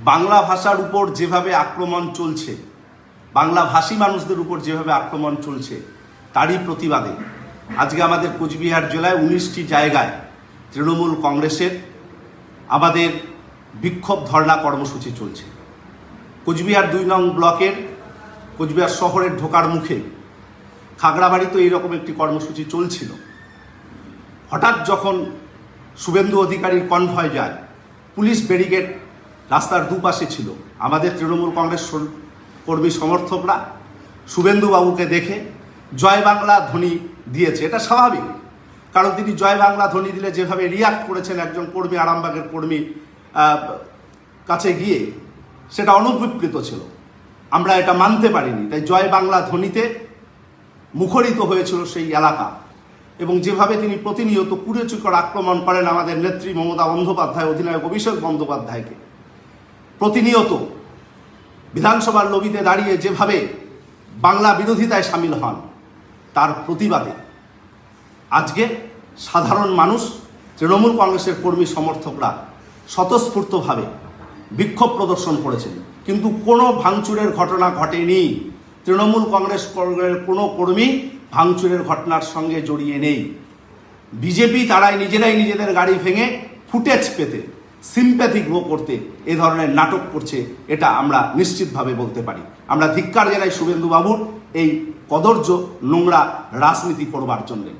বাংলা ভাষার উপর যেভাবে আক্রমণ চলছে, বাংলা ভাষী মানুষদের উপর যেভাবে আক্রমণ চলছে, তারই প্রতিবাদে আজকে আমাদের কোচবিহার জেলায় 19টি জায়গায় তৃণমূল কংগ্রেসের আমাদের বিক্ষোভ ধর্ণা কর্মসূচি চলছে। কোচবিহার 2 নং ব্লকের কোচবিহার শহরের ঢোকার মুখে খাগড়াবাড়িতে এইরকম একটি কর্মসূচি চলছিল। হঠাৎ যখন শুভেন্দু অধিকারীর কনভয় যায়, পুলিশ ব্যারিকেড রাস্তার দুপাশে ছিল। আমাদের তৃণমূল কংগ্রেস কর্মী সমর্থকরা শুভেন্দু বাবুকে দেখে জয় বাংলা ধ্বনি দিয়েছে। এটা স্বাভাবিক, কারণ তিনি জয় বাংলা ধ্বনি দিলে যেভাবে রিয়াক্ট করেছেন একজন কর্মী, আরামবাগের কর্মী কাছে গিয়ে, সেটা অনুপকৃত ছিল। আমরা এটা মানতে পারিনি। তাই জয় বাংলা ধ্বনিতে মুখরিত হয়েছিল সেই এলাকা। এবং যেভাবে তিনি প্রতিনিয়ত কুড়েচুকর আক্রমণ করেন আমাদের নেত্রী মমতা বন্দ্যোপাধ্যায়, অধিনায়ক অভিষেক বন্দ্যোপাধ্যায়কে, প্রতিনিয়ত বিধানসভার লবিতে দাঁড়িয়ে যেভাবে বাংলা বিরোধিতায় সামিল হন, তার প্রতিবাদে আজকে সাধারণ মানুষ, তৃণমূল কংগ্রেসের কর্মী সমর্থকরা স্বতঃস্ফূর্তভাবে বিক্ষোভ প্রদর্শন করেছেন। কিন্তু কোনো ভাঙচুরের ঘটনা ঘটেনি। তৃণমূল কংগ্রেসের কোনো কর্মী ভাঙচুরের ঘটনার সঙ্গে জড়িয়ে নেই। বিজেপি তারাই নিজেরাই নিজেদের গাড়ি ভেঙে ফুটেজ পেতে, সিম্প্যাথি গ্রো করতে এ ধরনের নাটক করছে, এটা আমরা নিশ্চিতভাবে বলতে পারি। আমরা ধিক্কার জানাই শুভেন্দু বাবুর এই কদর্য নোংরা রাজনীতি করবার জন্যে।